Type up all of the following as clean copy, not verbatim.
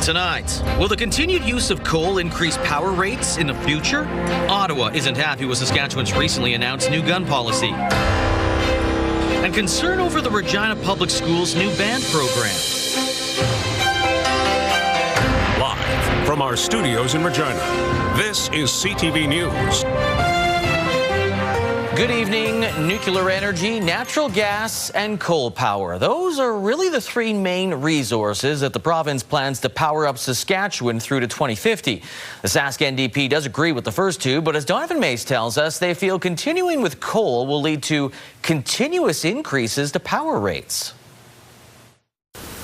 Tonight, will the continued use of coal increase power rates in the future? Ottawa isn't happy with Saskatchewan's recently announced new gun policy. And concern over the Regina Public Schools' new band program. Live from our studios in Regina, this is CTV News. Good evening. Nuclear energy, natural gas, and coal power. Those are really the three main resources that the province plans to power up Saskatchewan through to 2050. The Sask NDP does agree with the first two, but as Donovan Mace tells us, they feel continuing with coal will lead to continuous increases to power rates.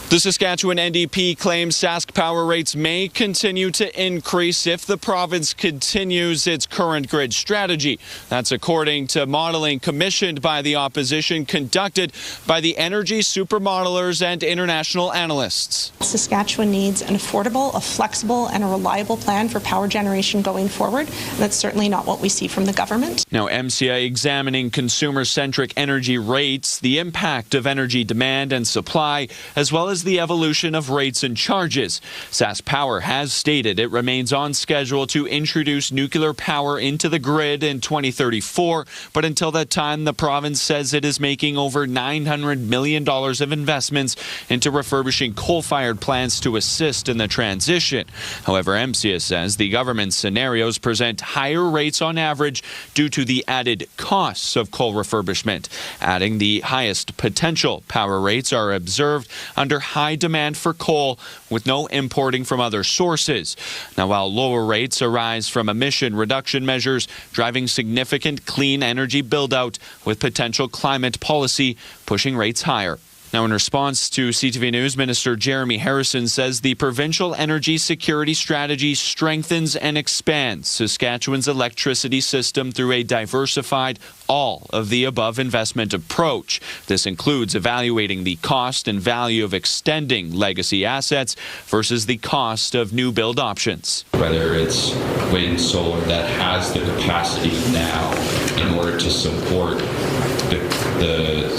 The Saskatchewan NDP claims Sask power rates may continue to increase if the province continues its current grid strategy. That's according to modeling commissioned by the opposition, conducted by the energy supermodelers and international analysts. Saskatchewan needs an affordable, a flexible, and a reliable plan for power generation going forward. And that's certainly not what we see from the government. Now, MCA examining consumer-centric energy rates, the impact of energy demand and supply, as well as the evolution of rates and charges. Sask Power has stated it remains on schedule to introduce nuclear power into the grid in 2034, but until that time, the province says it is making over $900 million of investments into refurbishing coal-fired plants to assist in the transition. However, MCA says the government's scenarios present higher rates on average due to the added costs of coal refurbishment, adding the highest potential power rates are observed under high demand for coal with no importing from other sources. Now, while lower rates arise from emission reduction measures driving significant clean energy build-out with potential climate policy pushing rates higher. Now, in response to CTV News, Minister Jeremy Harrison says the provincial energy security strategy strengthens and expands Saskatchewan's electricity system through a diversified, all-of-the-above investment approach. This includes evaluating the cost and value of extending legacy assets versus the cost of new build options. Whether it's wind, solar, that has the capacity now in order to support the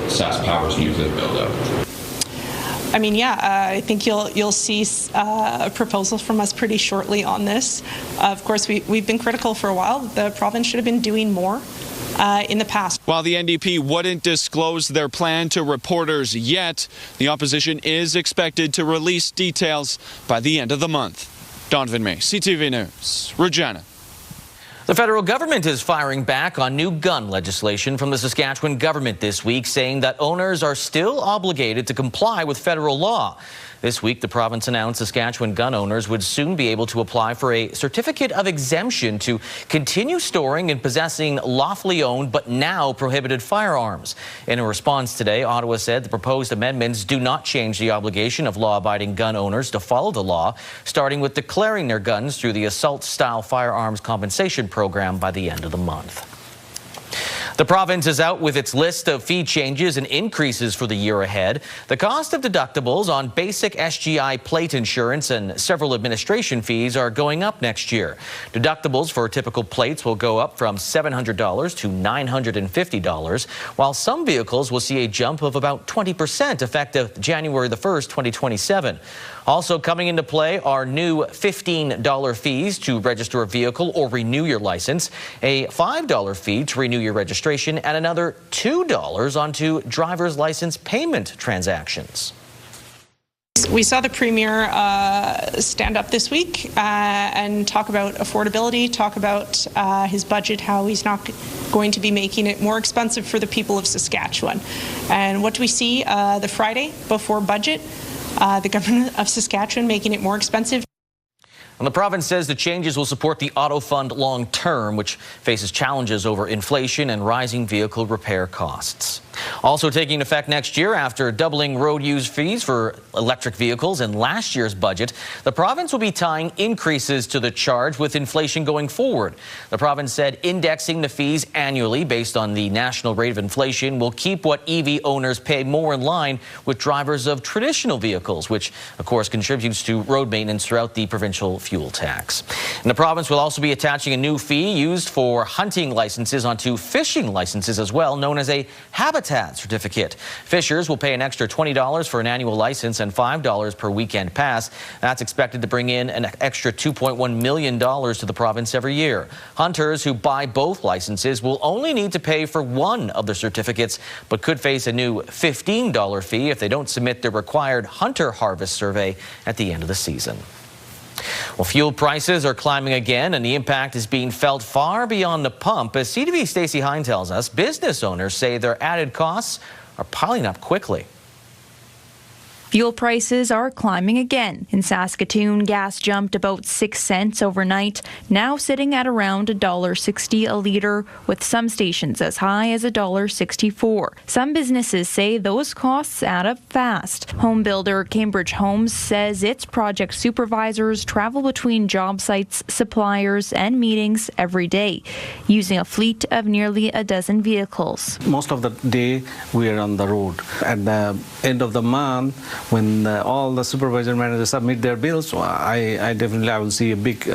Sask Power's nuclear build-up. I mean, I think you'll see a proposal from us pretty shortly on this. Of course, we've been critical for a while. The province should have been doing more in the past. While the NDP wouldn't disclose their plan to reporters yet, the opposition is expected to release details by the end of the month. Donovan Mace, CTV News, Regina. The federal government is firing back on new gun legislation from the Saskatchewan government this week, saying that owners are still obligated to comply with federal law. This week, the province announced Saskatchewan gun owners would soon be able to apply for a certificate of exemption to continue storing and possessing lawfully owned but now prohibited firearms. In a response today, Ottawa said the proposed amendments do not change the obligation of law-abiding gun owners to follow the law, starting with declaring their guns through the assault-style firearms compensation program by the end of the month. The province is out with its list of fee changes and increases for the year ahead. The cost of deductibles on basic SGI plate insurance and several administration fees are going up next year. Deductibles for typical plates will go up from $700 to $950, while some vehicles will see a jump of about 20% effective January the 1st, 2027. Also coming into play are new $15 fees to register a vehicle or renew your license, a $5 fee to renew your registration, and another $2 onto driver's license payment transactions. We saw the Premier stand up this week and talk about affordability, talk about his budget, how he's not going to be making it more expensive for the people of Saskatchewan. And what do we see the Friday before budget? The government of Saskatchewan making it more expensive. And the province says the changes will support the auto fund long term, which faces challenges over inflation and rising vehicle repair costs. Also taking effect next year, after doubling road use fees for electric vehicles in last year's budget, the province will be tying increases to the charge with inflation going forward. The province said indexing the fees annually based on the national rate of inflation will keep what EV owners pay more in line with drivers of traditional vehicles, which of course contributes to road maintenance throughout the provincial fuel tax. And the province will also be attaching a new fee used for hunting licenses onto fishing licenses as well, known as a habitat habitat certificate. Fishers will pay an extra $20 for an annual license and $5 per weekend pass. That's expected to bring in an extra $2.1 million to the province every year. Hunters who buy both licenses will only need to pay for one of the certificates, but could face a new $15 fee if they don't submit the required hunter harvest survey at the end of the season. Well, fuel prices are climbing again, and the impact is being felt far beyond the pump. As CTV's Stacey Hine tells us, business owners say their added costs are piling up quickly. Fuel prices are climbing again. In Saskatoon, gas jumped about 6 cents overnight, now sitting at around $1.60 a litre, with some stations as high as $1.64. Some businesses say those costs add up fast. Home builder Cambridge Homes says its project supervisors travel between job sites, suppliers, and meetings every day, using a fleet of nearly a dozen vehicles. Most of the day we are on the road. At the end of the month, when all the supervisor managers submit their bills, I will see a big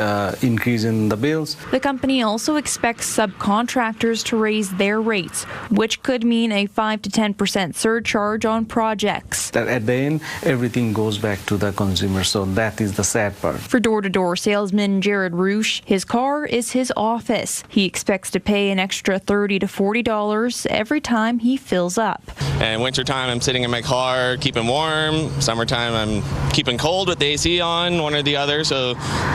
increase in the bills. The company also expects subcontractors to raise their rates, which could mean a 5 to 10% surcharge on projects. That at the end, everything goes back to the consumer, so that is the sad part. For door-to-door salesman Jared Roosh, his car is his office. He expects to pay an extra $30 to $40 every time he fills up. And wintertime, I'm sitting in my car, keeping warm. Summertime, I'm keeping cold with the AC on, one or the other, so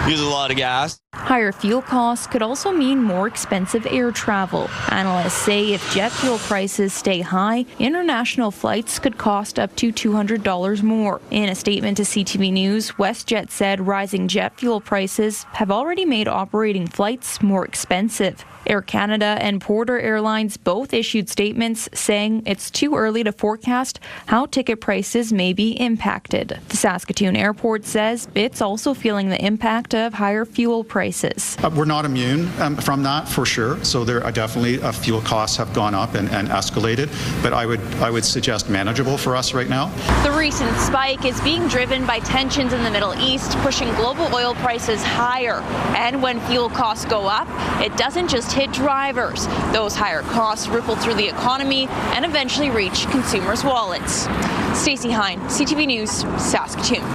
uses a lot of gas. Higher fuel costs could also mean more expensive air travel. Analysts say if jet fuel prices stay high, international flights could cost up to $200 more. In a statement to CTV News, WestJet said rising jet fuel prices have already made operating flights more expensive. Air Canada and Porter Airlines both issued statements saying it's too early to forecast how ticket prices may be impacted. The Saskatoon Airport says it's also feeling the impact of higher fuel prices. We're not immune from that, for sure. So there are definitely fuel costs have gone up and escalated, but I would suggest manageable for us right now. The recent spike is being driven by tensions in the Middle East, pushing global oil prices higher. And when fuel costs go up, it doesn't just hit drivers. Those higher costs ripple through the economy and eventually reach consumers' wallets. Stacey Hine, CTV News, Saskatoon.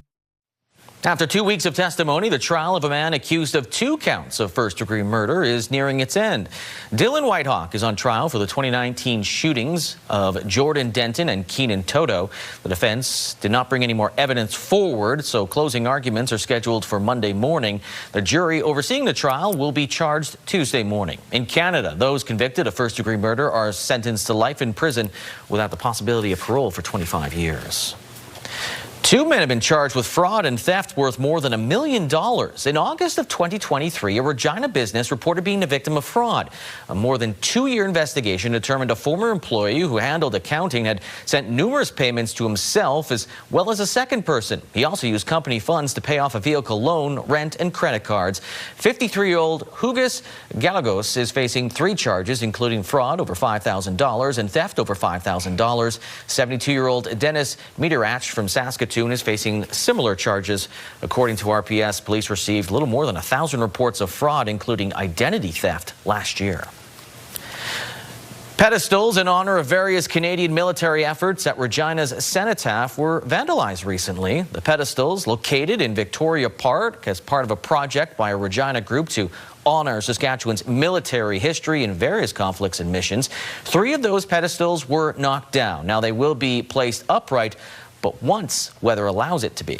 After 2 weeks of testimony, the trial of a man accused of 2 counts of first-degree murder is nearing its end. Dylan Whitehawk is on trial for the 2019 shootings of Jordan Denton and Keenan Toto. The defense did not bring any more evidence forward, so closing arguments are scheduled for Monday morning. The jury overseeing the trial will be charged Tuesday morning. In Canada, those convicted of first-degree murder are sentenced to life in prison without the possibility of parole for 25 years. 2 men have been charged with fraud and theft worth more than $1 million. In August of 2023, a Regina business reported being the victim of fraud. A more than 2-year investigation determined a former employee who handled accounting had sent numerous payments to himself as well as a second person. He also used company funds to pay off a vehicle loan, rent, and credit cards. 53-year-old Hugas Galagos is facing 3 charges, including fraud over $5,000 and theft over $5,000. 72-year-old Dennis Miederach from Saskatoon is facing similar charges. According to RPS, police received a little more than 1,000 reports of fraud, including identity theft, last year. Pedestals in honor of various Canadian military efforts at Regina's cenotaph were vandalized recently. The pedestals, located in Victoria Park as part of a project by a Regina group to honor Saskatchewan's military history in various conflicts and missions. 3 of those pedestals were knocked down. Now they will be placed upright, but once weather allows it to be.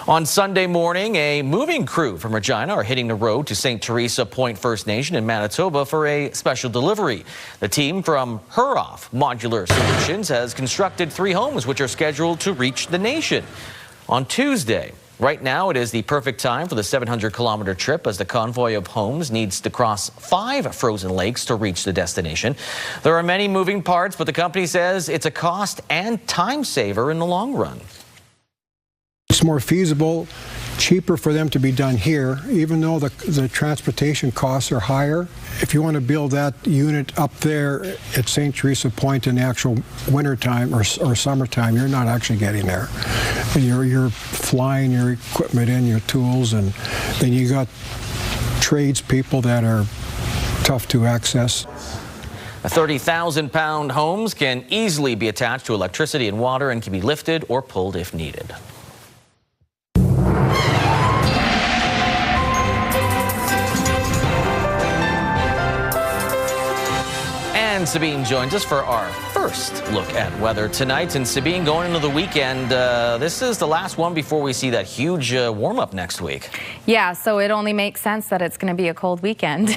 On Sunday morning, a moving crew from Regina are hitting the road to St. Teresa Point First Nation in Manitoba for a special delivery. The team from Huroff Modular Solutions has constructed 3 homes which are scheduled to reach the nation on Tuesday. Right now, it is the perfect time for the 700-kilometer trip as the convoy of homes needs to cross 5 frozen lakes to reach the destination. There are many moving parts, but the company says it's a cost and time saver in the long run. It's more feasible, cheaper for them to be done here, even though the transportation costs are higher. If you want to build that unit up there at St. Teresa Point in the actual wintertime or summertime, you're not actually getting there. You're flying your equipment in, your tools, and then you got tradespeople that are tough to access. 30,000-pound homes can easily be attached to electricity and water and can be lifted or pulled if needed. And Sabine joins us for our first look at weather tonight. And Sabine, going into the weekend, this is the last one before we see that huge warm-up next week. Yeah, so it only makes sense that it's going to be a cold weekend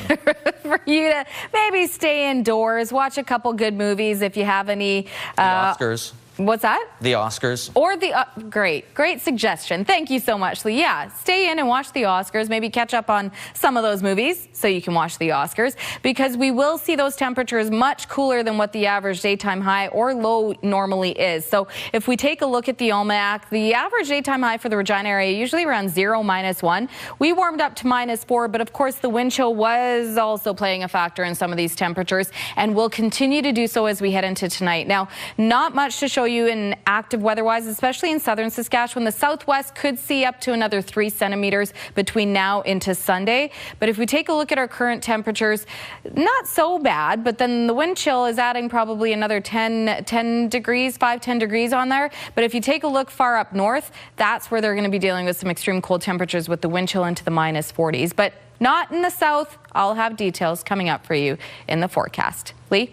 for you to maybe stay indoors, watch a couple good movies if you have any. The Oscars. What's that? The Oscars. Or the, great suggestion. Thank you so much, Lee. Yeah, stay in and watch the Oscars. Maybe catch up on some of those movies so you can watch the Oscars, because we will see those temperatures much cooler than what the average daytime high or low normally is. So if we take a look at the almanac, the average daytime high for the Regina area usually around 0, -1. We warmed up to -4, but of course the wind chill was also playing a factor in some of these temperatures and will continue to do so as we head into tonight. Now, not much to show you in active weather-wise, especially in southern Saskatchewan. The southwest could see up to another 3 centimeters between now into Sunday. But if we take a look at our current temperatures, not so bad, but then the wind chill is adding probably another 10 degrees, 5-10 degrees on there. But if you take a look far up north, that's where they're going to be dealing with some extreme cold temperatures with the wind chill into the -40s. But not in the south. I'll have details coming up for you in the forecast. Lee?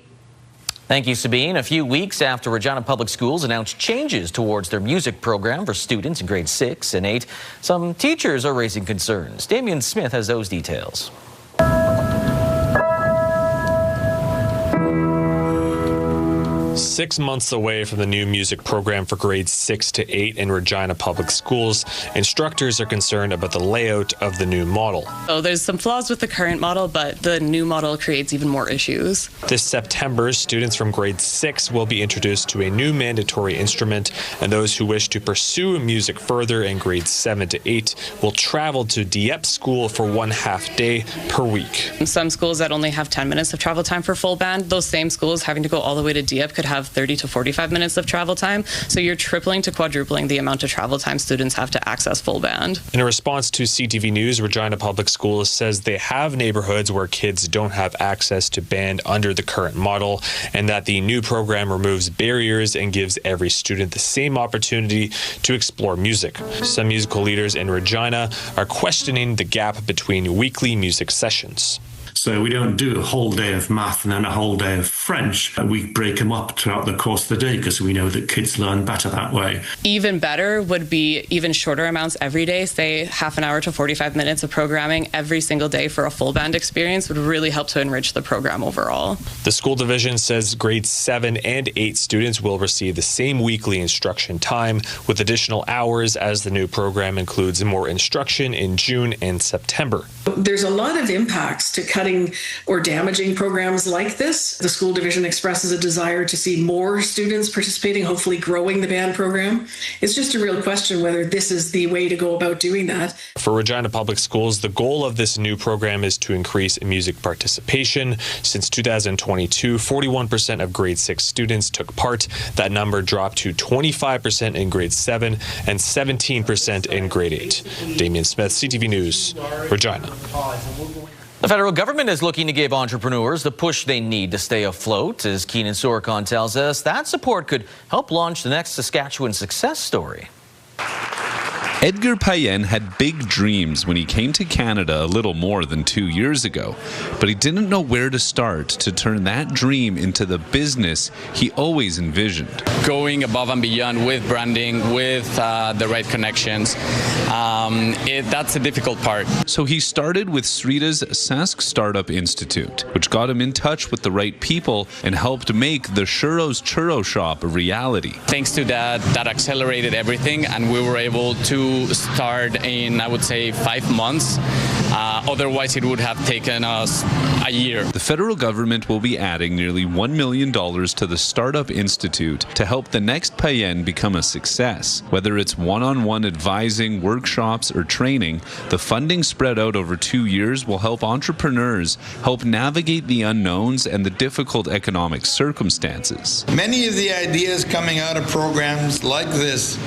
Thank you, Sabine. A few weeks after Regina Public Schools announced changes towards their music program for students in grades 6 and 8, some teachers are raising concerns. Damien Smith has those details. 6 months away from the new music program for grades 6 to 8 in Regina Public Schools, instructors are concerned about the layout of the new model. So there's some flaws with the current model, but the new model creates even more issues. This September, students from grade 6 will be introduced to a new mandatory instrument, and those who wish to pursue music further in grades 7 to 8 will travel to Dieppe School for 1/2 day per week. Some schools that only have 10 minutes of travel time for full band, those same schools having to go all the way to Dieppe could have 30 to 45 minutes of travel time. So you're tripling to quadrupling the amount of travel time students have to access full band. In a response to CTV News, Regina Public Schools says they have neighborhoods where kids don't have access to band under the current model, and that the new program removes barriers and gives every student the same opportunity to explore music. Some musical leaders in Regina are questioning the gap between weekly music sessions. So we don't do a whole day of math and then a whole day of French. We break them up throughout the course of the day because we know that kids learn better that way. Even better would be even shorter amounts every day, say half an hour to 45 minutes of programming every single day for a full band experience would really help to enrich the program overall. The school division says grades 7 and 8 students will receive the same weekly instruction time with additional hours, as the new program includes more instruction in June and September. There's a lot of impacts to cutting or damaging programs like this. The school division expresses a desire to see more students participating, hopefully growing the band program. It's just a real question whether this is the way to go about doing that. For Regina Public Schools, the goal of this new program is to increase music participation. Since 2022, 41% of grade 6 students took part. That number dropped to 25% in grade 7 and 17% in grade 8. Damien Smith, CTV News, Regina. The federal government is looking to give entrepreneurs the push they need to stay afloat. As Keenan Sorokon tells us, that support could help launch the next Saskatchewan success story. Edgar Payen had big dreams when he came to Canada a little more than 2 years ago, but he didn't know where to start to turn that dream into the business he always envisioned. Going above and beyond with branding, with the right connections, that's a difficult part. So he started with Srita's Sask Startup Institute, which got him in touch with the right people and helped make the Churros Churro Shop a reality. Thanks to that accelerated everything, and we were able to start in, I would say, 5 months. Otherwise, it would have taken us a year. The federal government will be adding nearly $1 million to the Startup Institute to help the next Payen become a success. Whether it's one-on-one advising, workshops, or training, the funding spread out over 2 years will help entrepreneurs help navigate the unknowns and the difficult economic circumstances. Many of the ideas coming out of programs like this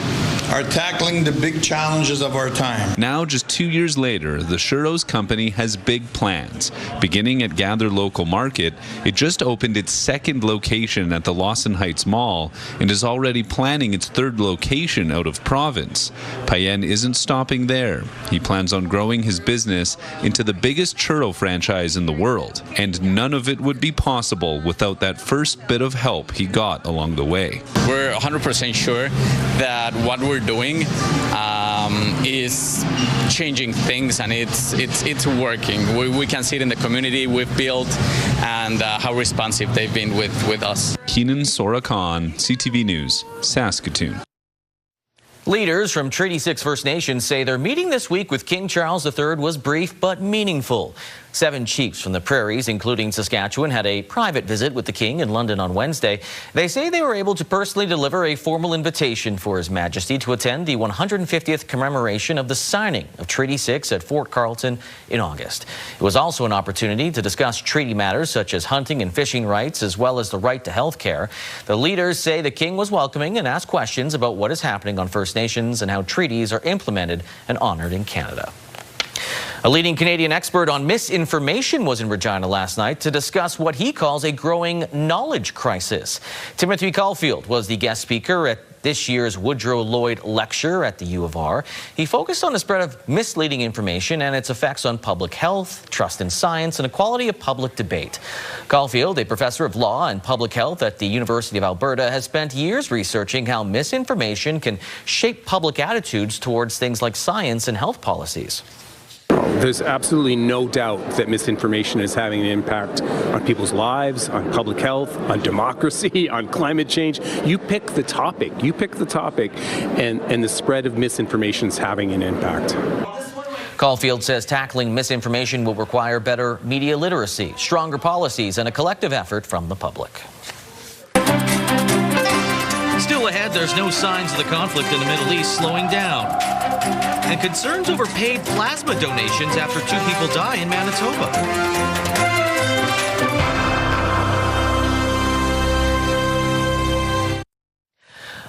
are tackling the big challenges of our time. Now, just 2 years later, the churros company has big plans. Beginning at Gather Local Market, it just opened its second location at the Lawson Heights Mall and is already planning its third location out of province. Payen isn't stopping there. He plans on growing his business into the biggest churro franchise in the world, and none of it would be possible without that first bit of help he got along the way. We're 100% sure that what we're doing is changing things, and it's working. We can see it in the community we've built and how responsive they've been with us. Keenan Sora Khan, CTV News, Saskatoon. Leaders from Treaty 6 First Nations say their meeting this week with King Charles III was brief but meaningful. 7 chiefs from the prairies, including Saskatchewan, had a private visit with the King in London on Wednesday. They say they were able to personally deliver a formal invitation for His Majesty to attend the 150th commemoration of the signing of Treaty 6 at Fort Carlton in August. It was also an opportunity to discuss treaty matters such as hunting and fishing rights, as well as the right to health care. The leaders say the King was welcoming and asked questions about what is happening on First Nations and how treaties are implemented and honored in Canada. A leading Canadian expert on misinformation was in Regina last night to discuss what he calls a growing knowledge crisis. Timothy Caulfield was the guest speaker at this year's Woodrow Lloyd Lecture at the U of R. He focused on the spread of misleading information and its effects on public health, trust in science, and the quality of public debate. Caulfield, a professor of law and public health at the University of Alberta, has spent years researching how misinformation can shape public attitudes towards things like science and health policies. There's absolutely no doubt that misinformation is having an impact on people's lives, on public health, on democracy, on climate change. You pick the topic, and the spread of misinformation is having an impact. Caulfield says tackling misinformation will require better media literacy, stronger policies, and a collective effort from the public. Still ahead, there's no signs of the conflict in the Middle East slowing down. And concerns over paid plasma donations after 2 people die in Manitoba.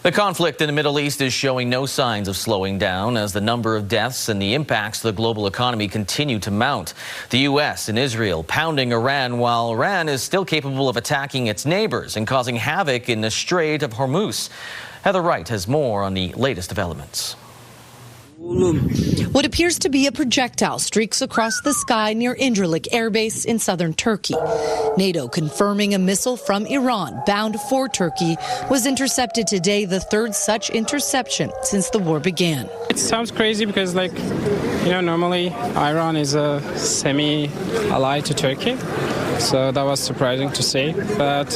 The conflict in the Middle East is showing no signs of slowing down as the number of deaths and the impacts to the global economy continue to mount. The U.S. and Israel pounding Iran while Iran is still capable of attacking its neighbors and causing havoc in the Strait of Hormuz. Heather Wright has more on the latest developments. What appears to be a projectile streaks across the sky near Incirlik Air Base in southern Turkey. NATO confirming a missile from Iran bound for Turkey was intercepted today, the third such interception since the war began. It sounds crazy because, normally Iran is a semi-ally to Turkey. So that was surprising to see, but,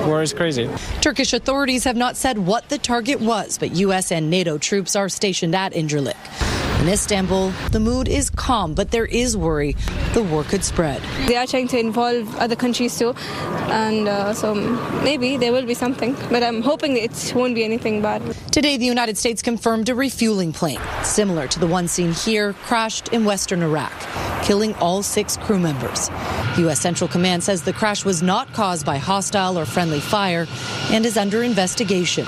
war is crazy. Turkish authorities have not said what the target was, but U.S. and NATO troops are stationed at Incirlik. In Istanbul, the mood is calm, but there is worry the war could spread. They are trying to involve other countries too, and so maybe there will be something, but I'm hoping it won't be anything bad. Today, the United States confirmed a refueling plane, similar to the one seen here, crashed in western Iraq, killing all 6 crew members. U.S. Central Command says the crash was not caused by hostile or friendly fire and is under investigation.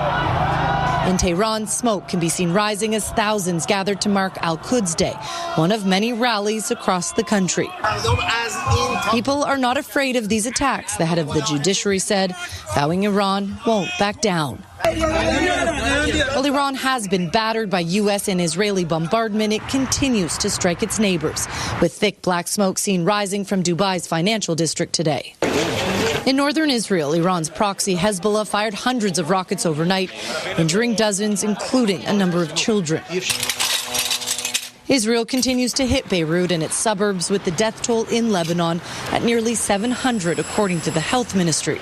In Tehran, smoke can be seen rising as thousands gathered to mark Al-Quds Day, one of many rallies across the country. People are not afraid of these attacks, the head of the judiciary said, vowing Iran won't back down. While Iran has been battered by U.S. and Israeli bombardment, it continues to strike its neighbors, with thick black smoke seen rising from Dubai's financial district today. In northern Israel, Iran's proxy Hezbollah fired hundreds of rockets overnight, injuring dozens, including a number of children. Israel continues to hit Beirut and its suburbs, with the death toll in Lebanon at nearly 700, according to the health ministry.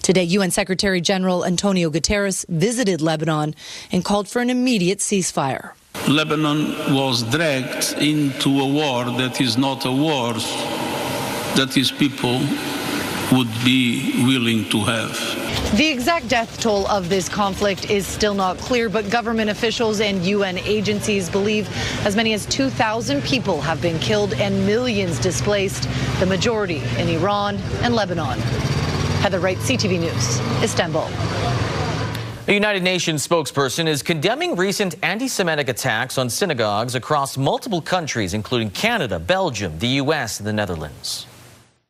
Today, UN Secretary General Antonio Guterres visited Lebanon and called for an immediate ceasefire. Lebanon was dragged into a war that is not a war that its people would be willing to have. The exact death toll of this conflict is still not clear, but government officials and UN agencies believe as many as 2,000 people have been killed and millions displaced, the majority in Iran and Lebanon. Heather Wright, CTV News, Istanbul. A United Nations spokesperson is condemning recent anti-Semitic attacks on synagogues across multiple countries, including Canada, Belgium, the U.S., and the Netherlands.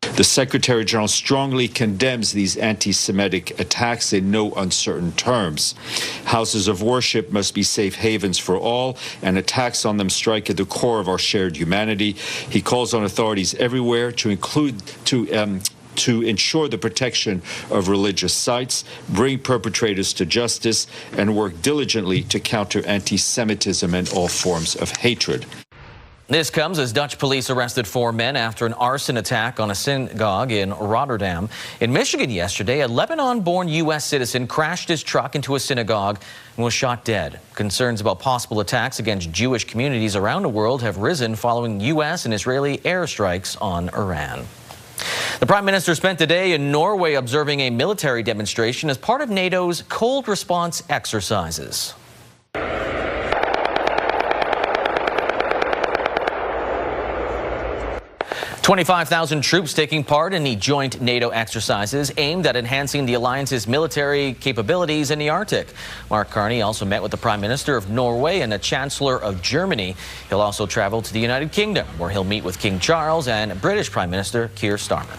The Secretary General strongly condemns these anti-Semitic attacks in no uncertain terms. Houses of worship must be safe havens for all, and attacks on them strike at the core of our shared humanity. He calls on authorities everywhere to ensure the protection of religious sites, bring perpetrators to justice, and work diligently to counter anti-Semitism and all forms of hatred. This comes as Dutch police arrested 4 men after an arson attack on a synagogue in Rotterdam. In Michigan yesterday, a Lebanon-born U.S. citizen crashed his truck into a synagogue and was shot dead. Concerns about possible attacks against Jewish communities around the world have risen following U.S. and Israeli airstrikes on Iran. The Prime Minister spent the day in Norway observing a military demonstration as part of NATO's cold response exercises. 25,000 troops taking part in the joint NATO exercises aimed at enhancing the alliance's military capabilities in the Arctic. Mark Carney also met with the Prime Minister of Norway and the Chancellor of Germany. He'll also travel to the United Kingdom, where he'll meet with King Charles and British Prime Minister Keir Starmer.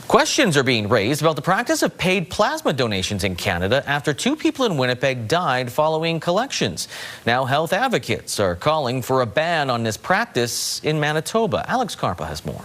Questions are being raised about the practice of paid plasma donations in Canada after 2 people in Winnipeg died following collections. Now health advocates are calling for a ban on this practice in Manitoba. Alex Carpa has more.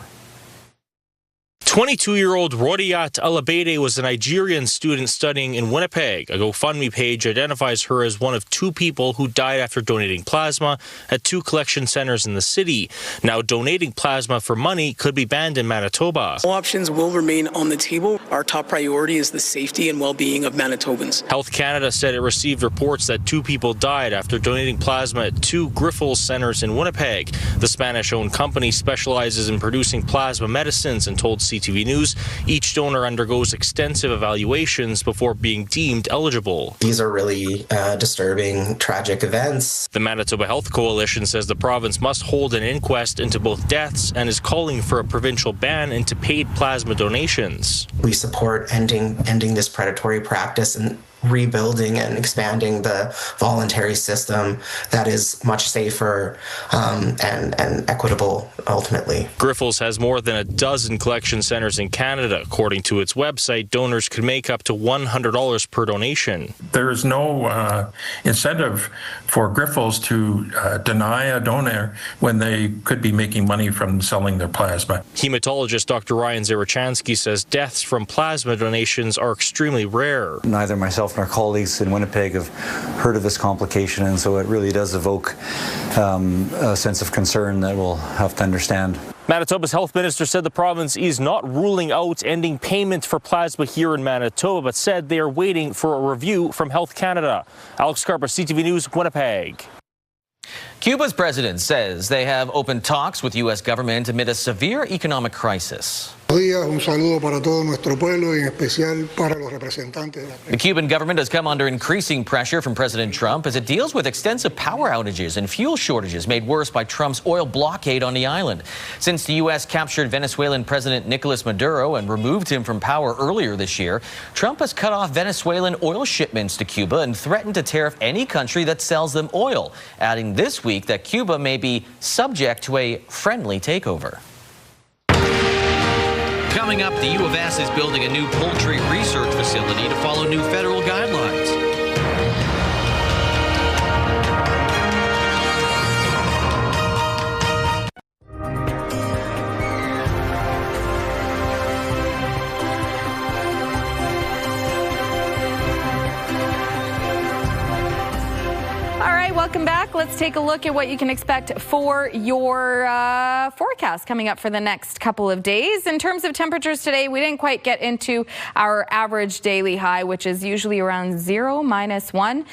22-year-old Rodiat Alabede was a Nigerian student studying in Winnipeg. A GoFundMe page identifies her as one of 2 people who died after donating plasma at 2 collection centers in the city. Now, donating plasma for money could be banned in Manitoba. All options will remain on the table. Our top priority is the safety and well-being of Manitobans. Health Canada said it received reports that 2 people died after donating plasma at 2 Grifols centers in Winnipeg. The Spanish-owned company specializes in producing plasma medicines and told CTV News each donor undergoes extensive evaluations before being deemed eligible. These are really disturbing, tragic events. The Manitoba Health Coalition says the province must hold an inquest into both deaths and is calling for a provincial ban into paid plasma donations. We support ending this predatory practice and rebuilding and expanding the voluntary system that is much safer and equitable ultimately. Grifols has more than a dozen collection centers in Canada. According to its website, donors could make up to $100 per donation. There is no incentive for Grifols to deny a donor when they could be making money from selling their plasma. Hematologist Dr. Ryan Zarechansky says deaths from plasma donations are extremely rare. Neither myself nor colleagues in Winnipeg have heard of this complication, and so it really does evoke a sense of concern that we'll have to understand. Manitoba's health minister said the province is not ruling out ending payment for plasma here in Manitoba, but said they are waiting for a review from Health Canada. Alex Carpa, CTV News, Winnipeg. Cuba's president says they have opened talks with U.S. government amid a severe economic crisis. The Cuban government has come under increasing pressure from President Trump as it deals with extensive power outages and fuel shortages made worse by Trump's oil blockade on the island. Since the U.S. captured Venezuelan President Nicolas Maduro and removed him from power earlier this year, Trump has cut off Venezuelan oil shipments to Cuba and threatened to tariff any country that sells them oil, adding this week that Cuba may be subject to a friendly takeover. Coming up, the U of S is building a new poultry research facility to follow new federal guidelines. Welcome back. Let's take a look at what you can expect for your forecast coming up for the next couple of days. In terms of temperatures today, we didn't quite get into our average daily high, which is usually around 0, -1.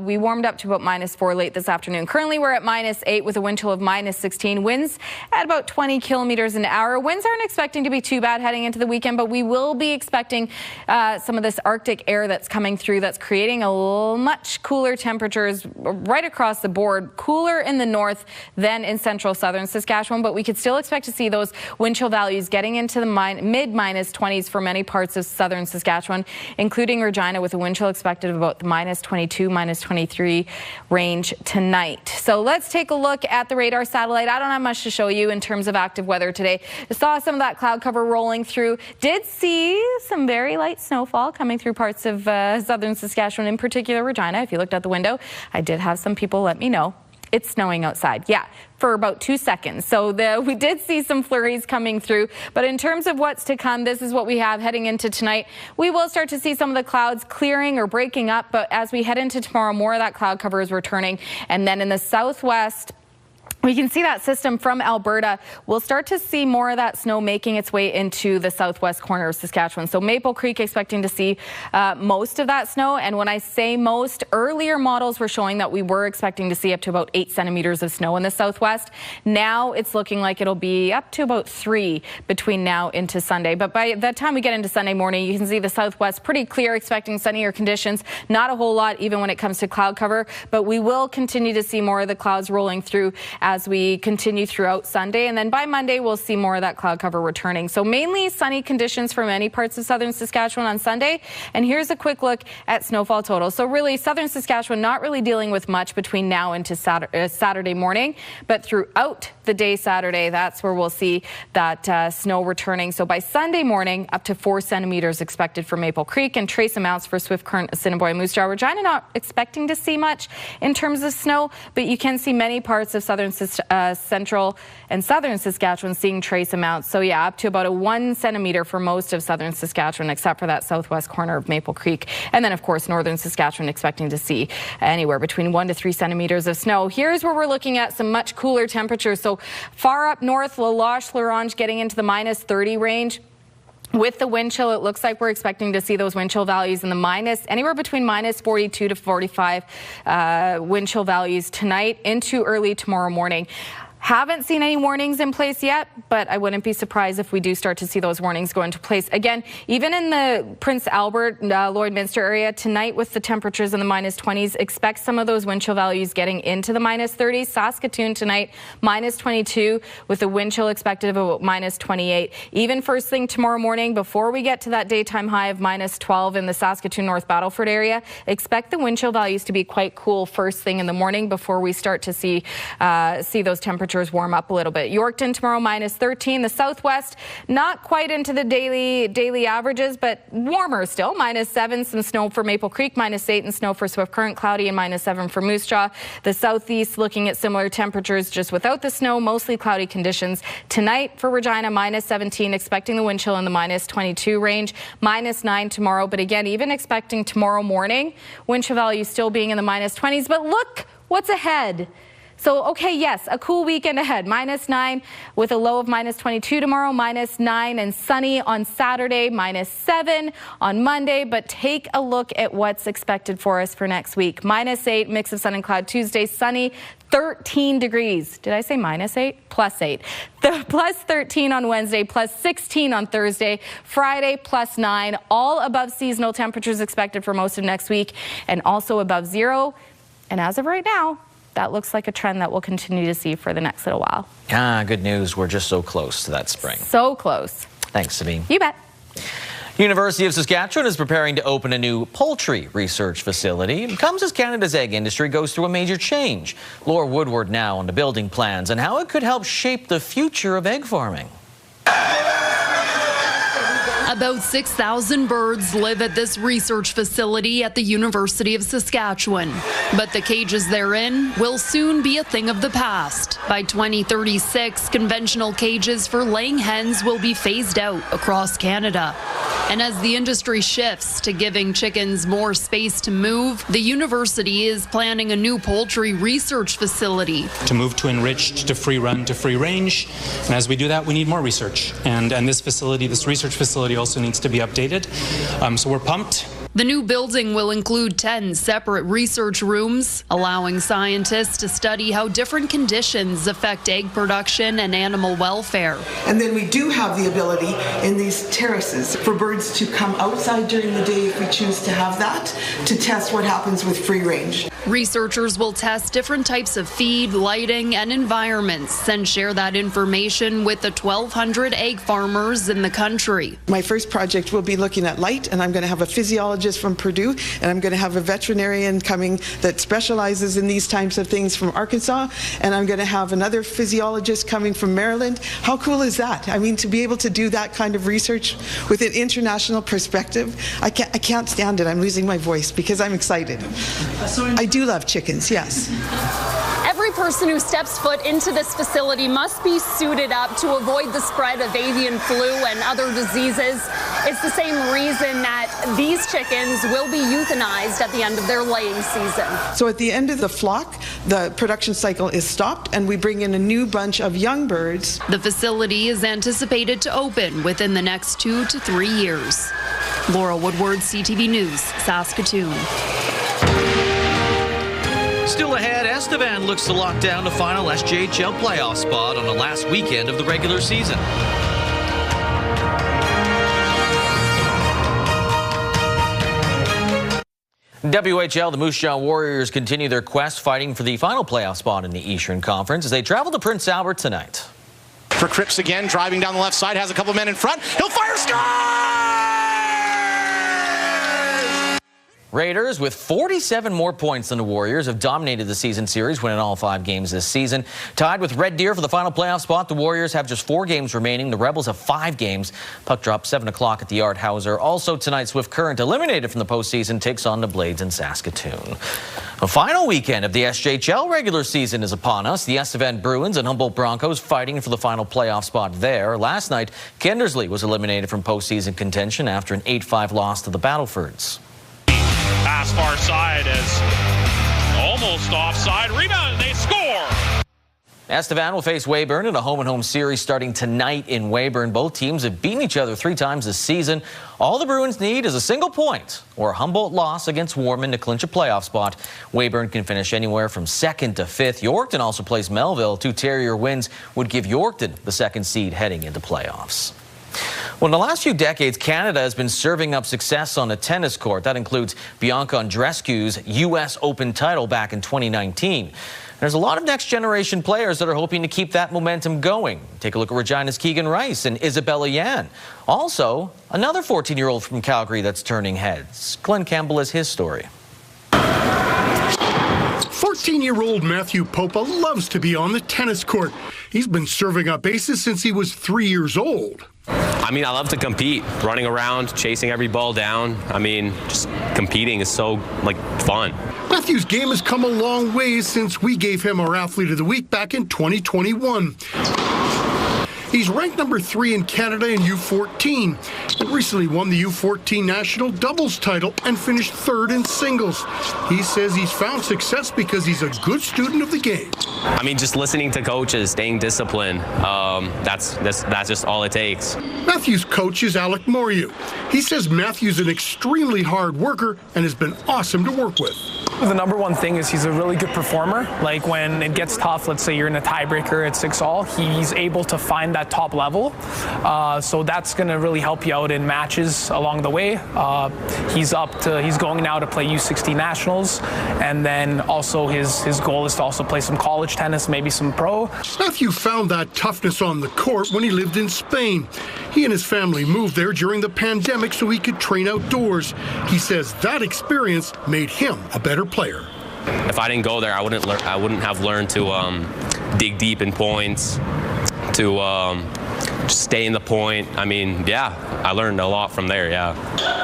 We warmed up to about -4 late this afternoon. Currently, we're at -8 with a wind chill of -16. Winds at about 20 kilometers an hour. Winds aren't expecting to be too bad heading into the weekend, but we will be expecting some of this Arctic air that's coming through that's creating a much cooler temperatures right across the board, cooler in the north than in central southern Saskatchewan, but we could still expect to see those wind chill values getting into the mid-minus 20s for many parts of southern Saskatchewan, including Regina, with a wind chill expected of about the minus 22, minus 23 range tonight. So let's take a look at the radar satellite. I don't have much to show you in terms of active weather today. I saw some of that cloud cover rolling through. Did see some very light snowfall coming through parts of southern Saskatchewan, in particular Regina. If you looked out the window, I did have some people let me know it's snowing outside. Yeah, for about 2 seconds. So we did see some flurries coming through. But in terms of what's to come, this is what we have heading into tonight. We will start to see some of the clouds clearing or breaking up. But as we head into tomorrow, more of that cloud cover is returning. And then in the southwest, we can see that system from Alberta. We'll start to see more of that snow making its way into the southwest corner of Saskatchewan. So Maple Creek expecting to see most of that snow. And when I say most, earlier models were showing that we were expecting to see up to about 8 centimeters of snow in the southwest. Now it's looking like it'll be up to about 3 between now into Sunday. But by the time we get into Sunday morning, you can see the southwest pretty clear, expecting sunnier conditions. Not a whole lot even when it comes to cloud cover, but we will continue to see more of the clouds rolling through as we continue throughout Sunday. And then by Monday, we'll see more of that cloud cover returning. So mainly sunny conditions for many parts of southern Saskatchewan on Sunday. And here's a quick look at snowfall total. So really, southern Saskatchewan not really dealing with much between now and to Saturday morning. But throughout the day Saturday, that's where we'll see that snow returning. So by Sunday morning, up to 4 centimeters expected for Maple Creek, and trace amounts for Swift Current, Assiniboia, Moose Jaw. Regina not expecting to see much in terms of snow, but you can see many parts of southern central and southern Saskatchewan seeing trace amounts. So yeah, up to about a 1 centimeter for most of southern Saskatchewan, except for that southwest corner of Maple Creek. And then of course, northern Saskatchewan expecting to see anywhere between 1 to 3 centimeters of snow. Here's where we're looking at some much cooler temperatures. So far up north, La Loche, Larange getting into the minus 30 range. With the wind chill, it looks like we're expecting to see those wind chill values in the anywhere between minus 42 to 45 wind chill values tonight into early tomorrow morning. Haven't seen any warnings in place yet, but I wouldn't be surprised if we do start to see those warnings go into place. Again, even in the Prince Albert, Lloydminster area tonight with the temperatures in the minus 20s, expect some of those wind chill values getting into the minus 30s. Saskatoon tonight, minus 22 with a wind chill expected of about minus 28. Even first thing tomorrow morning, before we get to that daytime high of minus 12 in the Saskatoon North Battleford area, expect the wind chill values to be quite cool first thing in the morning before we start to see those temperatures warm up a little bit. Yorkton tomorrow minus 13. The southwest not quite into the daily averages, but warmer still. Minus 7. Some snow for Maple Creek. Minus 8 and snow for Swift Current. Cloudy and minus 7 for Moose Jaw. The southeast looking at similar temperatures just without the snow. Mostly cloudy conditions. Tonight for Regina minus 17. Expecting the wind chill in the minus 22 range. Minus 9 tomorrow. But again, even expecting tomorrow morning wind chill value still being in the minus 20s. But look what's ahead. So, okay, yes, a cool weekend ahead. Minus 9 with a low of minus 22 tomorrow, minus 9 and sunny on Saturday, minus 7 on Monday. But take a look at what's expected for us for next week. Minus 8, mix of sun and cloud. Tuesday, sunny, 13 degrees. Did I say minus 8? Plus 8. Plus 13 on Wednesday, plus 16 on Thursday. Friday, plus 9. All above seasonal temperatures expected for most of next week, and also above 0. And as of right now, that looks like a trend that we'll continue to see for the next little while. Good news. We're just so close to that spring. So close. Thanks, Sabine. You bet. University of Saskatchewan is preparing to open a new poultry research facility. It comes as Canada's egg industry goes through a major change. Laura Woodward now on the building plans and how it could help shape the future of egg farming. About 6,000 birds live at this research facility at the University of Saskatchewan. But the cages they're in will soon be a thing of the past. By 2036, conventional cages for laying hens will be phased out across Canada. And as the industry shifts to giving chickens more space to move, the university is planning a new poultry research facility. To move to enriched, to free run, to free range. And as we do that, we need more research. And this research facility also needs to be updated. So we're pumped. The new building will include 10 separate research rooms, allowing scientists to study how different conditions affect egg production and animal welfare. And then we do have the ability in these terraces for birds to come outside during the day if we choose to have that, to test what happens with free range. Researchers will test different types of feed, lighting, and environments and share that information with the 1,200 egg farmers in the country. My first project will be looking at light, and I'm going to have a physiologist from Purdue, and I'm going to have a veterinarian coming that specializes in these types of things from Arkansas, and I'm going to have another physiologist coming from Maryland. How cool is that? I mean, to be able to do that kind of research with an international perspective, I can't stand it. I'm losing my voice because I'm excited. I do love chickens, yes. Every person who steps foot into this facility must be suited up to avoid the spread of avian flu and other diseases. It's the same reason that these chickens will be euthanized at the end of their laying season. So at the end of the flock, the production cycle is stopped and we bring in a new bunch of young birds. The facility is anticipated to open within the next 2 to 3 years. Laura Woodward, CTV News, Saskatoon. Still ahead, Estevan looks to lock down the final SJHL playoff spot on the last weekend of the regular season. WHL, the Moose Jaw Warriors continue their quest fighting for the final playoff spot in the Eastern Conference as they travel to Prince Albert tonight. For Cripps again, driving down the left side, has a couple men in front. He'll fire, score! Raiders, with 47 more points than the Warriors, have dominated the season series, winning all 5 games this season. Tied with Red Deer for the final playoff spot, the Warriors have just 4 games remaining. The Rebels have 5 games. Puck drop 7 o'clock at the Art Hauser. Also tonight, Swift Current, eliminated from the postseason, takes on the Blades in Saskatoon. The final weekend of the SJHL regular season is upon us. The Estevan Bruins and Humboldt Broncos fighting for the final playoff spot there. Last night, Kindersley was eliminated from postseason contention after an 8-5 loss to the Battlefords. Pass far side is almost offside. Rebound, and they score. Estevan will face Weyburn in a home-and-home series starting tonight in Weyburn. Both teams have beaten each other 3 times this season. All the Bruins need is a single point or a Humboldt loss against Warman to clinch a playoff spot. Weyburn can finish anywhere from 2nd to 5th. Yorkton also plays Melville. 2 Terrier wins would give Yorkton the 2nd seed heading into playoffs. Well, in the last few decades, Canada has been serving up success on a tennis court. That includes Bianca Andreescu's U.S. Open title back in 2019. There's a lot of next-generation players that are hoping to keep that momentum going. Take a look at Regina's Keegan Rice and Isabella Yan. Also, another 14-year-old from Calgary that's turning heads. Glenn Campbell has his story. 14-year-old Matthew Popa loves to be on the tennis court. He's been serving up aces since he was 3 years old. I mean, I love to compete, running around, chasing every ball down. I mean, just competing is so, fun. Matthew's game has come a long way since we gave him our Athlete of the Week back in 2021. He's ranked number 3 in Canada in U14 and recently won the U14 national doubles title and finished 3rd in singles. He says he's found success because he's a good student of the game. I mean, just listening to coaches, staying disciplined, that's just all it takes. Matthew's coach is Alec Moriu. He says Matthew's an extremely hard worker and has been awesome to work with. The number one thing is he's a really good performer. Like when it gets tough, let's say you're in a tiebreaker at 6-all, he's able to find that top level. So that's going to really help you out in matches along the way. He's going now to play U16 nationals, and then also his goal is to also play some college tennis, maybe some pro. Matthew found that toughness on the court when he lived in Spain. He and his family moved there during the pandemic so he could train outdoors. He says that experience made him a better player. If I didn't go there, I wouldn't have learned to dig deep in points, to just stay in the point. I mean, yeah, I learned a lot from there, yeah.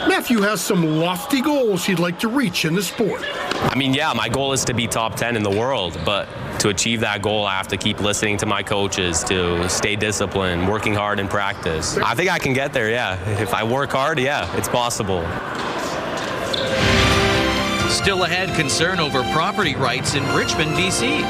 Matthew has some lofty goals he'd like to reach in the sport. I mean, yeah, my goal is to be top 10 in the world, but to achieve that goal, I have to keep listening to my coaches, to stay disciplined, working hard in practice. I think I can get there, yeah. If I work hard, yeah, it's possible. Still ahead, concern over property rights in Richmond, BC.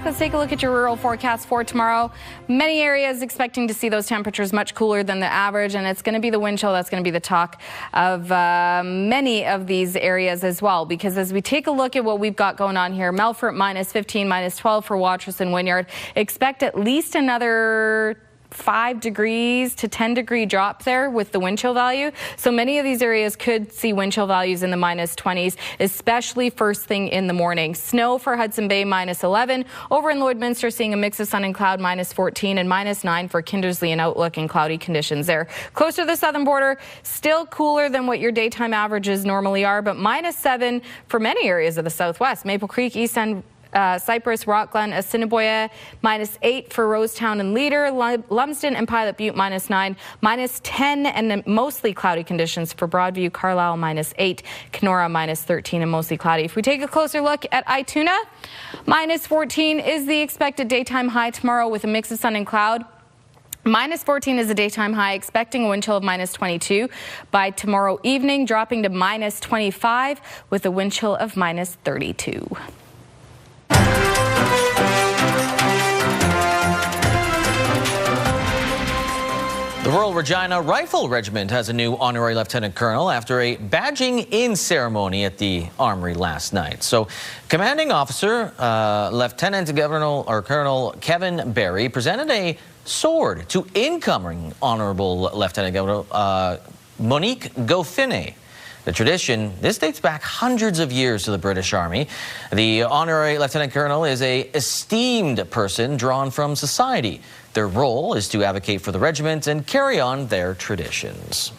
let's take a look at your rural forecast for tomorrow. Many areas expecting to see those temperatures much cooler than the average, and it's going to be the wind chill that's going to be the talk of many of these areas as well, because as we take a look at what we've got going on here, Melfort minus 15, minus 12 for Watrous and Wynyard. Expect at least another 5 degrees to 10 degree drop there with the wind chill value. So many of these areas could see wind chill values in the minus 20s, especially first thing in the morning. Snow for Hudson Bay minus 11. Over in Lloydminster, seeing a mix of sun and cloud minus 14 and minus 9 for Kindersley and Outlook and cloudy conditions there. Closer to the southern border, still cooler than what your daytime averages normally are, but minus 7 for many areas of the southwest. Maple Creek, East End, Cypress, Rockglen, Assiniboia, minus 8 for Rosetown and Leader, Lumsden and Pilot Butte, minus 9, minus 10 and mostly cloudy conditions for Broadview, Carlisle, minus 8, Kenora, minus 13 and mostly cloudy. If we take a closer look at Ituna, minus 14 is the expected daytime high tomorrow with a mix of sun and cloud. Minus 14 is the daytime high, expecting a wind chill of minus 22 by tomorrow evening, dropping to minus 25 with a wind chill of minus 32. The Royal Regina Rifle Regiment has a new honorary lieutenant colonel after a badging-in ceremony at the Armory last night. So, commanding officer, Lieutenant Colonel Kevin Berry presented a sword to incoming Honorable Lieutenant Governor Monique Gaufinet. The tradition, this dates back hundreds of years to the British Army. The honorary lieutenant colonel is an esteemed person drawn from society. Their role is to advocate for the regiment and carry on their traditions.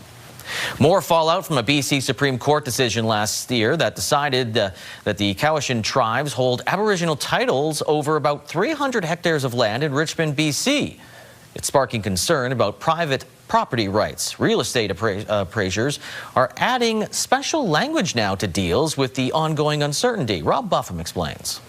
More fallout from a BC Supreme Court decision last year that decided that the Cowichan tribes hold Aboriginal titles over about 300 hectares of land in Richmond, BC. It's sparking concern about private property rights. Real estate appraisers are adding special language now to deals with the ongoing uncertainty. Rob Buffum explains.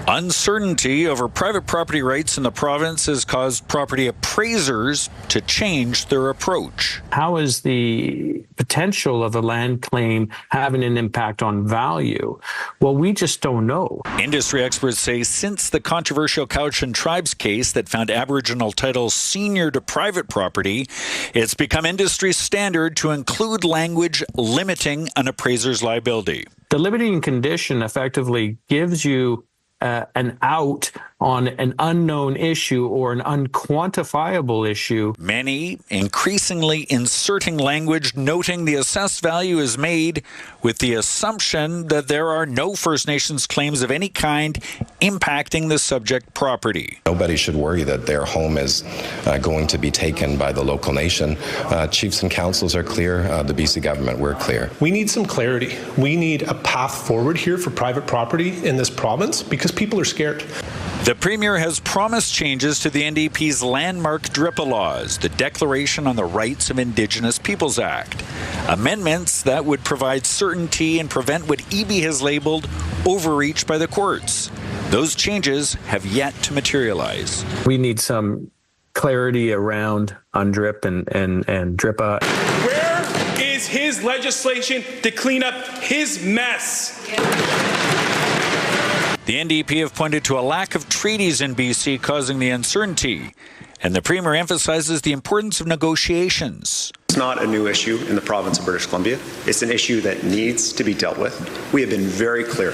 Uncertainty over private property rights in the province has caused property appraisers to change their approach. How is the potential of a land claim having an impact on value? Well, we just don't know. Industry experts say since the controversial Cowichan Tribes case that found Aboriginal titles senior to private property, it's become industry standard to include language limiting an appraiser's liability. The limiting condition effectively gives you an out on an unknown issue or an unquantifiable issue. Many increasingly inserting language noting the assessed value is made with the assumption that there are no First Nations claims of any kind impacting the subject property. Nobody should worry that their home is going to be taken by the local nation. Chiefs and councils are clear. The BC government, we're clear. We need some clarity. We need a path forward here for private property in this province because people are scared. The Premier has promised changes to the NDP's landmark DRIPA laws, the Declaration on the Rights of Indigenous Peoples Act. Amendments that would provide certainty and prevent what EB has labeled overreach by the courts. Those changes have yet to materialize. We need some clarity around UNDRIP and DRIPA. Where is his legislation to clean up his mess? The NDP have pointed to a lack of treaties in BC causing the uncertainty, and the Premier emphasizes the importance of negotiations. It's not a new issue in the province of British Columbia. It's an issue that needs to be dealt with. We have been very clear.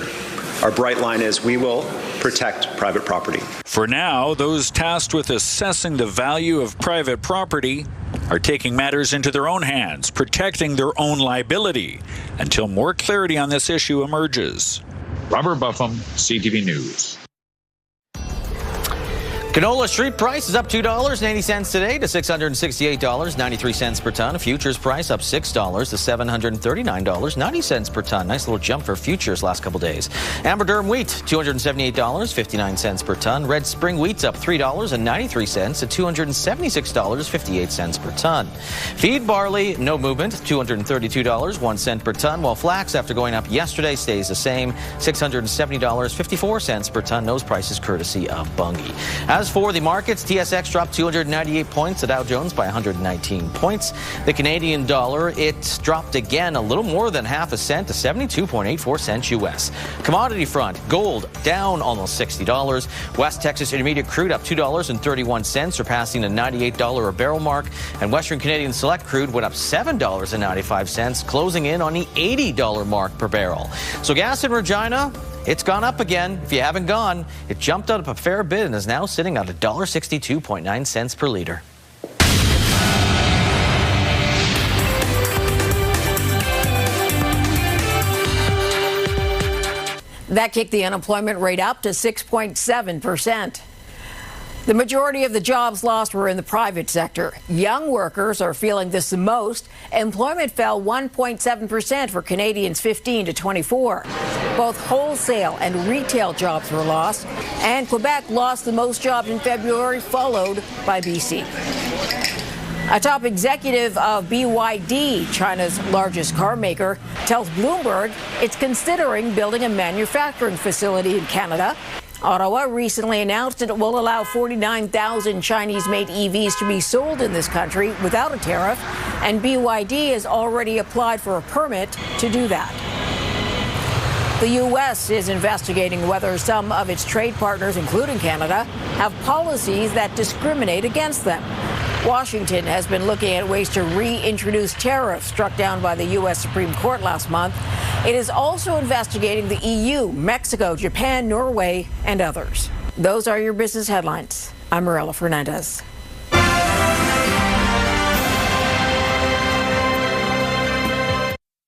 Our bright line is we will protect private property. For now, those tasked with assessing the value of private property are taking matters into their own hands, protecting their own liability, until more clarity on this issue emerges. Robert Buffum, CTV News. Canola street price is up $2.80 today to $668.93 per ton. Futures price up $6 to $739.90 per ton. Nice little jump for futures last couple days. Amber durum wheat, $278.59 per ton. Red spring wheat's up $3.93 to $276.58 per ton. Feed barley, no movement, $232.01 per ton, while flax, after going up yesterday, stays the same, $670.54 per ton. Those prices courtesy of Bunge. As As for the markets, TSX dropped 298 points, the Dow Jones by 119 points. The Canadian dollar, it dropped again a little more than half a cent to 72.84 cents U.S. Commodity front, gold down almost $60. West Texas Intermediate crude up $2.31, surpassing the $98 a barrel mark. And Western Canadian Select crude went up $7.95, closing in on the $80 mark per barrel. So gas in Regina, it's gone up again. If you haven't gone, it jumped up a fair bit and is now sitting at $1.62.9 per liter. That kicked the unemployment rate up to 6.7%. The majority of the jobs lost were in the private sector. Young workers are feeling this the most. Employment fell 1.7% for Canadians 15 to 24. Both wholesale and retail jobs were lost, and Quebec lost the most jobs in February, followed by BC. A top executive of BYD, China's largest car maker, tells Bloomberg it's considering building a manufacturing facility in Canada. Ottawa recently announced that it will allow 49,000 Chinese-made EVs to be sold in this country without a tariff, and BYD has already applied for a permit to do that. The U.S. is investigating whether some of its trade partners, including Canada, have policies that discriminate against them. Washington has been looking at ways to reintroduce tariffs struck down by the U.S. Supreme Court last month. It is also investigating the EU, Mexico, Japan, Norway, and others. Those are your business headlines. I'm Marella Fernandez.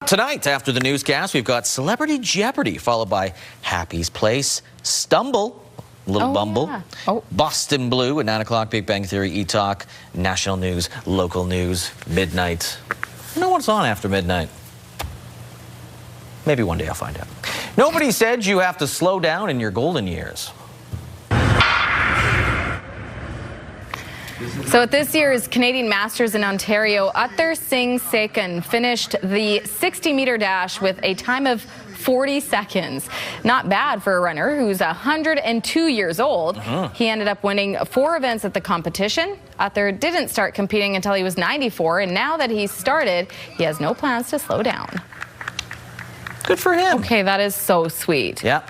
Tonight, after the newscast, we've got Celebrity Jeopardy, followed by Happy's Place, Stumble, Little Bumble, yeah. Boston Blue at 9 o'clock, Big Bang Theory, E-Talk, national news, local news, midnight. You know what's on after midnight? Maybe one day I'll find out. Nobody said you have to slow down in your golden years. So at this year's Canadian Masters in Ontario, Uther Singh Sekan finished the 60-meter dash with a time of 40 seconds. Not bad for a runner who's 102 years old. He ended up winning 4 events at the competition. Uther didn't start competing until he was 94, and now that he's started, he has no plans to slow down. Good for him. Okay, that is so sweet. Yeah.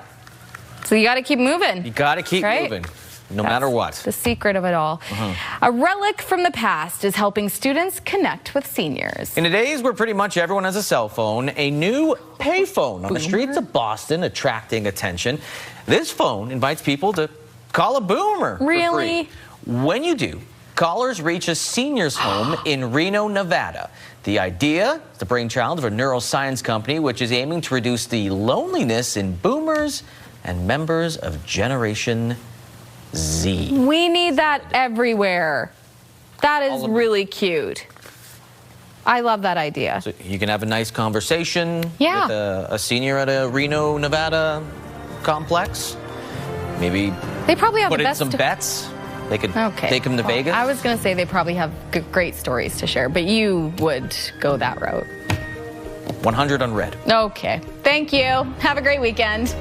So you got to keep moving. You got to keep moving. No matter what. The secret of it all. A relic from the past is helping students connect with seniors. In the days where pretty much everyone has a cell phone, a new payphone on the streets of Boston attracting attention. This phone invites people to call a boomer. Really? For free. When you do, callers reach a senior's home in Reno, Nevada. The idea is the brainchild of a neuroscience company which is aiming to reduce the loneliness in boomers and members of Generation Z. We need that everywhere. That is really cute. I love that idea. So you can have a nice conversation with a senior at a Reno, Nevada complex. Maybe they probably have put the in best some bets. They could take them to Vegas. I was going to say they probably have great stories to share, but you would go that route. 100 on red. Okay. Thank you. Have a great weekend.